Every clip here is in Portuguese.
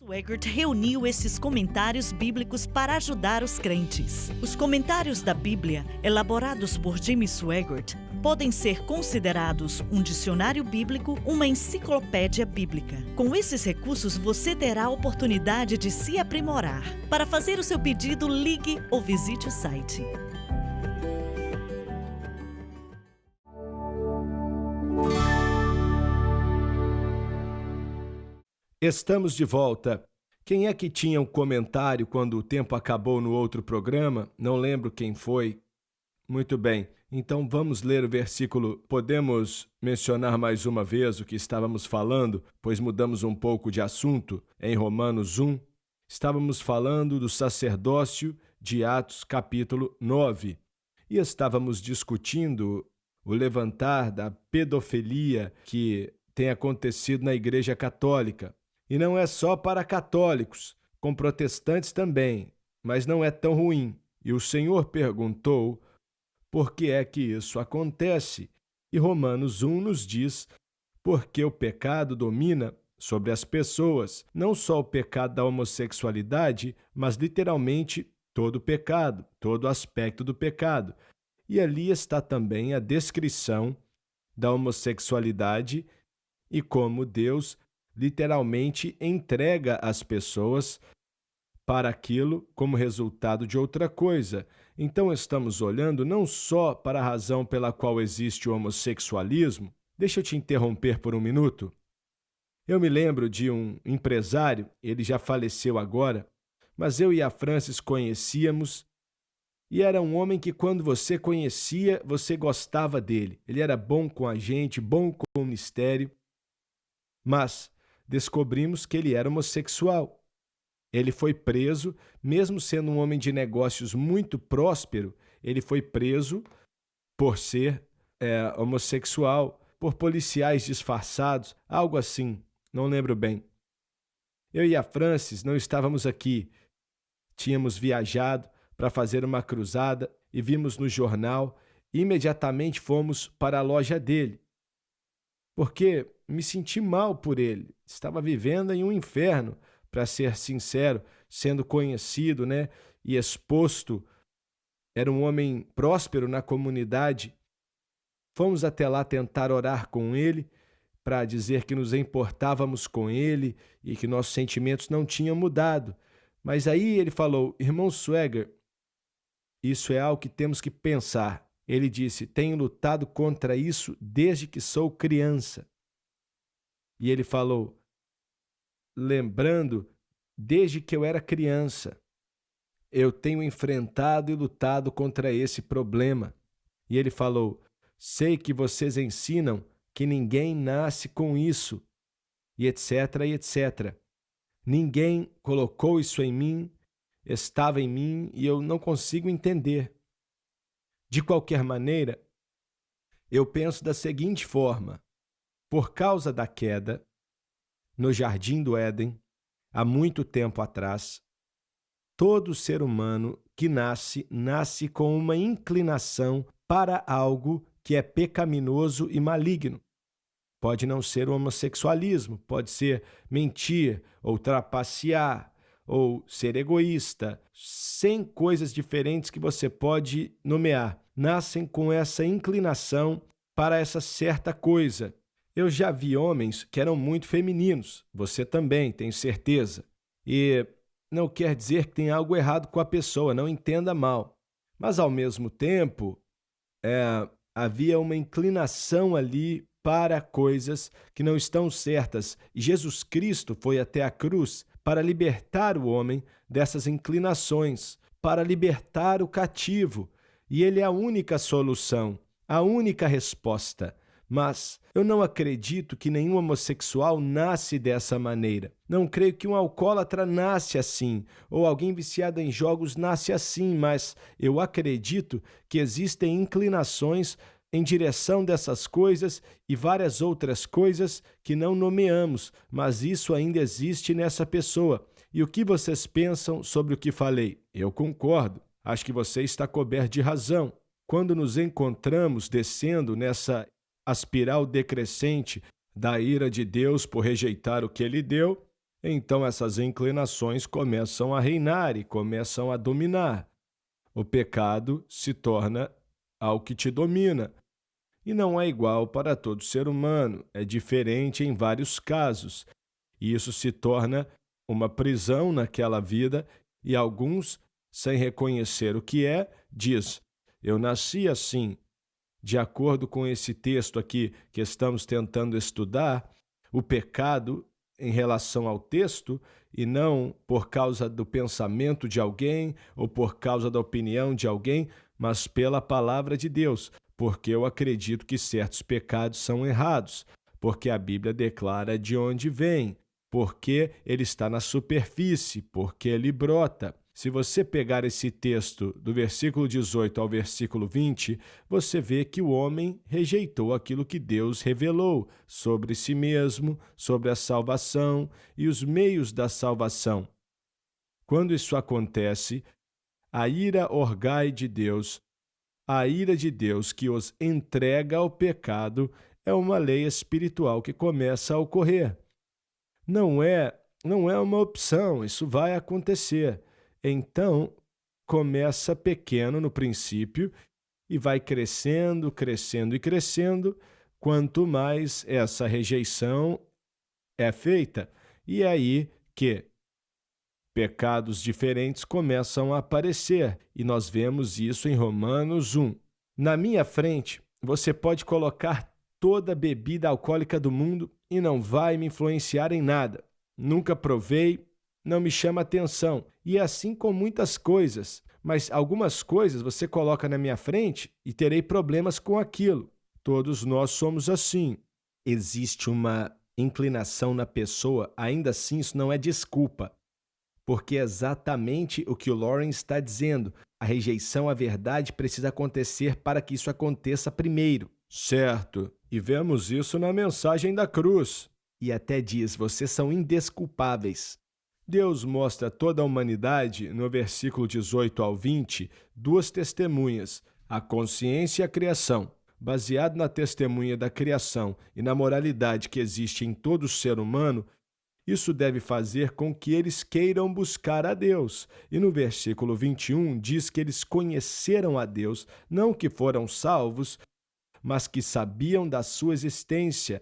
Swaggart reuniu esses comentários bíblicos para ajudar os crentes. Os comentários da Bíblia, elaborados por Jimmy Swaggart, podem ser considerados um dicionário bíblico, uma enciclopédia bíblica. Com esses recursos, você terá a oportunidade de se aprimorar. Para fazer o seu pedido, ligue ou visite o site. Estamos de volta. Quem é que tinha um comentário quando o tempo acabou no outro programa? Não lembro quem foi. Muito bem, então vamos ler o versículo. Podemos mencionar mais uma vez o que estávamos falando, pois mudamos um pouco de assunto. Em Romanos 1, estávamos falando do sacerdócio de Atos capítulo 9 e estávamos discutindo o levantar da pedofilia que tem acontecido na Igreja Católica. E não é só para católicos, com protestantes também, mas não é tão ruim. E o Senhor perguntou por que é que isso acontece. E Romanos 1 nos diz porque o pecado domina sobre as pessoas, não só o pecado da homossexualidade, mas literalmente todo o pecado, todo aspecto do pecado. E ali está também a descrição da homossexualidade e como Deus literalmente entrega as pessoas para aquilo como resultado de outra coisa. Então estamos olhando não só para a razão pela qual existe o homossexualismo. Deixa eu te interromper por um minuto. Eu me lembro de um empresário, ele já faleceu agora, mas eu e a Francis conhecíamos e era um homem que quando você conhecia, você gostava dele. Ele era bom com a gente, bom com o ministério, mas descobrimos que ele era homossexual. Ele foi preso, mesmo sendo um homem de negócios muito próspero, ele foi preso por ser homossexual, por policiais disfarçados, algo assim, não lembro bem. Eu e a Francis não estávamos aqui, tínhamos viajado para fazer uma cruzada e vimos no jornal, e imediatamente fomos para a loja dele, porque me senti mal por ele, estava vivendo em um inferno, para ser sincero, sendo conhecido, e exposto. Era um homem próspero na comunidade. Fomos até lá tentar orar com ele, para dizer que nos importávamos com ele e que nossos sentimentos não tinham mudado. Mas aí ele falou: irmão Swaggart, isso é algo que temos que pensar. Ele disse: tenho lutado contra isso desde que sou criança. E ele falou, lembrando, desde que eu era criança, eu tenho enfrentado e lutado contra esse problema. E ele falou, sei que vocês ensinam que ninguém nasce com isso, e etc, e etc. Ninguém colocou isso em mim, estava em mim e eu não consigo entender. De qualquer maneira, eu penso da seguinte forma: por causa da queda, no Jardim do Éden, há muito tempo atrás, todo ser humano que nasce com uma inclinação para algo que é pecaminoso e maligno. Pode não ser o homossexualismo, pode ser mentir, ou trapacear, ou ser egoísta, 100 coisas diferentes que você pode nomear. Nascem com essa inclinação para essa certa coisa. Eu já vi homens que eram muito femininos, você também, tenho certeza. E não quer dizer que tem algo errado com a pessoa, não entenda mal. Mas, ao mesmo tempo, havia uma inclinação ali para coisas que não estão certas. E Jesus Cristo foi até a cruz para libertar o homem dessas inclinações, para libertar o cativo. E ele é a única solução, a única resposta. Mas eu não acredito que nenhum homossexual nasce dessa maneira. Não creio que um alcoólatra nasce assim, ou alguém viciado em jogos nasce assim, mas eu acredito que existem inclinações em direção dessas coisas e várias outras coisas que não nomeamos, mas isso ainda existe nessa pessoa. E o que vocês pensam sobre o que falei? Eu concordo. Acho que você está coberto de razão. Quando nos encontramos descendo nessa espiral decrescente da ira de Deus por rejeitar o que Ele deu, então essas inclinações começam a reinar e começam a dominar. O pecado se torna algo que te domina. E não é igual para todo ser humano, é diferente em vários casos. E isso se torna uma prisão naquela vida, e alguns, sem reconhecer o que é, diz: eu nasci assim. De acordo com esse texto aqui que estamos tentando estudar, o pecado em relação ao texto, e não por causa do pensamento de alguém ou por causa da opinião de alguém, mas pela palavra de Deus, porque eu acredito que certos pecados são errados, porque a Bíblia declara de onde vem, porque ele está na superfície, porque ele brota. Se você pegar esse texto do versículo 18 ao versículo 20, você vê que o homem rejeitou aquilo que Deus revelou sobre si mesmo, sobre a salvação e os meios da salvação. Quando isso acontece, a ira orgai de Deus, a ira de Deus que os entrega ao pecado, é uma lei espiritual que começa a ocorrer. Não é uma opção, isso vai acontecer. Então, começa pequeno no princípio e vai crescendo, crescendo e crescendo, quanto mais essa rejeição é feita. E é aí que pecados diferentes começam a aparecer, e nós vemos isso em Romanos 1. Na minha frente, você pode colocar toda a bebida alcoólica do mundo e não vai me influenciar em nada. Nunca provei, não me chama atenção. E é assim com muitas coisas, mas algumas coisas você coloca na minha frente e terei problemas com aquilo. Todos nós somos assim. Existe uma inclinação na pessoa, ainda assim isso não é desculpa, porque é exatamente o que o Lauren está dizendo. A rejeição à verdade precisa acontecer para que isso aconteça primeiro. Certo, e vemos isso na mensagem da cruz. E até diz: vocês são indesculpáveis. Deus mostra a toda a humanidade, no versículo 18 ao 20, duas testemunhas, a consciência e a criação. Baseado na testemunha da criação e na moralidade que existe em todo ser humano, isso deve fazer com que eles queiram buscar a Deus. E no versículo 21 diz que eles conheceram a Deus, não que foram salvos, mas que sabiam da sua existência,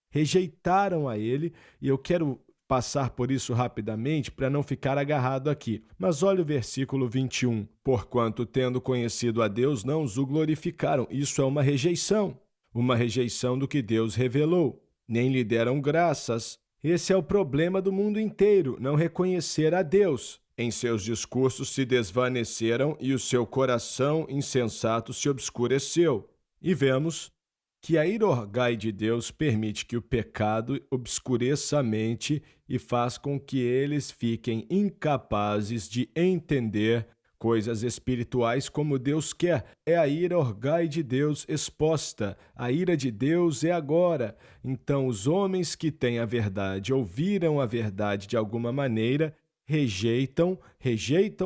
rejeitaram a Ele, e eu quero passar por isso rapidamente para não ficar agarrado aqui. Mas olha o versículo 21. Porquanto, tendo conhecido a Deus, não os o glorificaram. Isso é uma rejeição do que Deus revelou. Nem lhe deram graças. Esse é o problema do mundo inteiro, não reconhecer a Deus. Em seus discursos se desvaneceram e o seu coração insensato se obscureceu. E vemos que a ira orgai de Deus permite que o pecado obscureça a mente e faz com que eles fiquem incapazes de entender coisas espirituais como Deus quer. É a ira orgai de Deus exposta. A ira de Deus é agora. Então, os homens que têm a verdade, ouviram a verdade de alguma maneira, rejeitam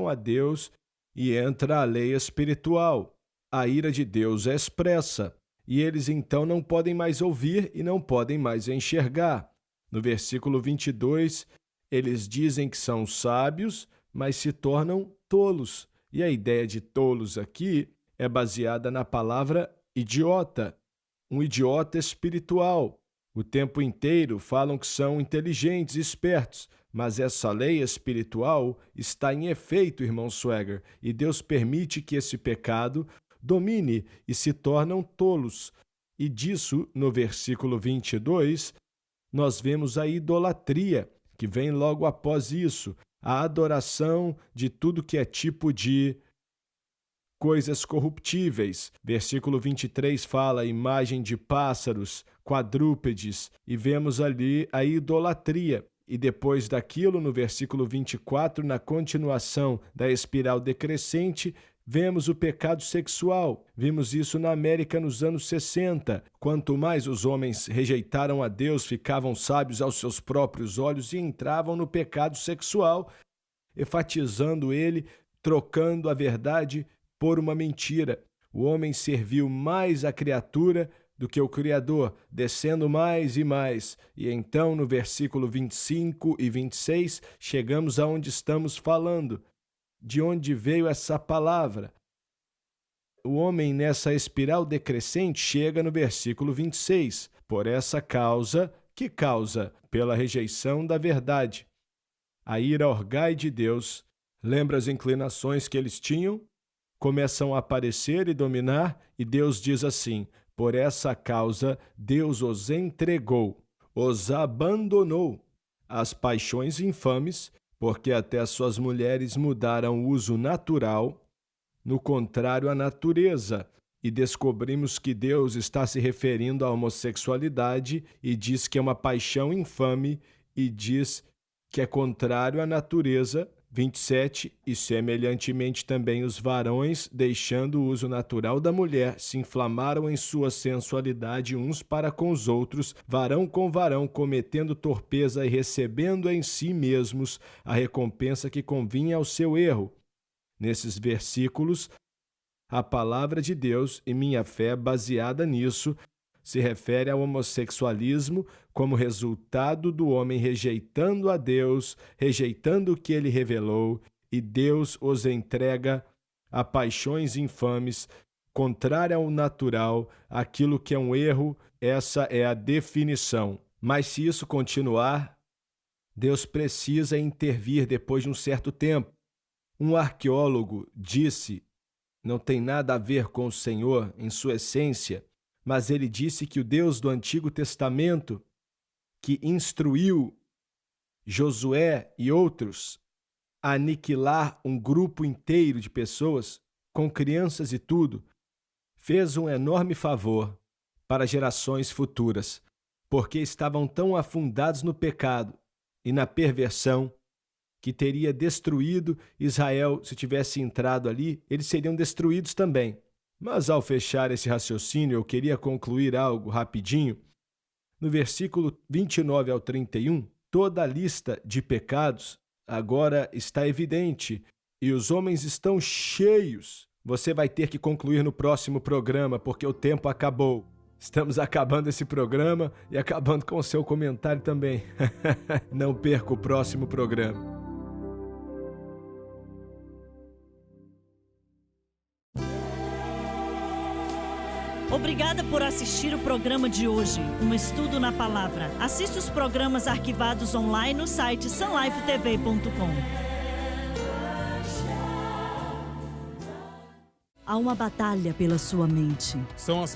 a Deus e entra a lei espiritual. A ira de Deus é expressa. E eles então não podem mais ouvir e não podem mais enxergar. No versículo 22, eles dizem que são sábios, mas se tornam tolos. E a ideia de tolos aqui é baseada na palavra idiota, um idiota espiritual. O tempo inteiro falam que são inteligentes, espertos, mas essa lei espiritual está em efeito, irmão Swagger, e Deus permite que esse pecado domine e se tornam tolos. E disso, no versículo 22, nós vemos a idolatria, que vem logo após isso, a adoração de tudo que é tipo de coisas corruptíveis. Versículo 23 fala imagem de pássaros, quadrúpedes, e vemos ali a idolatria. E depois daquilo, no versículo 24, na continuação da espiral decrescente, vemos o pecado sexual. Vimos isso na América nos anos 60. Quanto mais os homens rejeitaram a Deus, ficavam sábios aos seus próprios olhos e entravam no pecado sexual, enfatizando ele, trocando a verdade por uma mentira. O homem serviu mais a criatura do que o Criador, descendo mais e mais. E então, no versículo 25 e 26, chegamos aonde estamos falando. De onde veio essa palavra? O homem, nessa espiral decrescente, chega no versículo 26. Por essa causa, que causa? Pela rejeição da verdade. A ira orgai de Deus, lembra as inclinações que eles tinham? Começam a aparecer e dominar, e Deus diz assim: por essa causa Deus os entregou, os abandonou às paixões infames, porque até suas mulheres mudaram o uso natural, no contrário à natureza. E descobrimos que Deus está se referindo à homossexualidade e diz que é uma paixão infame e diz que é contrário à natureza. 27, e semelhantemente também os varões, deixando o uso natural da mulher, se inflamaram em sua sensualidade uns para com os outros, varão com varão, cometendo torpeza e recebendo em si mesmos a recompensa que convinha ao seu erro. Nesses versículos, a palavra de Deus e minha fé baseada nisso se refere ao homossexualismo como resultado do homem rejeitando a Deus, rejeitando o que ele revelou, e Deus os entrega a paixões infames, contrária ao natural, aquilo que é um erro. Essa é a definição. Mas se isso continuar, Deus precisa intervir depois de um certo tempo. Um arqueólogo disse, não tem nada a ver com o Senhor em sua essência, mas ele disse que o Deus do Antigo Testamento, que instruiu Josué e outros a aniquilar um grupo inteiro de pessoas, com crianças e tudo, fez um enorme favor para gerações futuras, porque estavam tão afundados no pecado e na perversão que teria destruído Israel. Se tivesse entrado ali, eles seriam destruídos também. Mas ao fechar esse raciocínio, eu queria concluir algo rapidinho. No versículo 29 ao 31, toda a lista de pecados agora está evidente e os homens estão cheios. Você vai ter que concluir no próximo programa, porque o tempo acabou. Estamos acabando esse programa e acabando com o seu comentário também. Não perca o próximo programa. Obrigada por assistir o programa de hoje, Um Estudo na Palavra. Assista os programas arquivados online no site sunlifetv.com. Há uma batalha pela sua mente. São as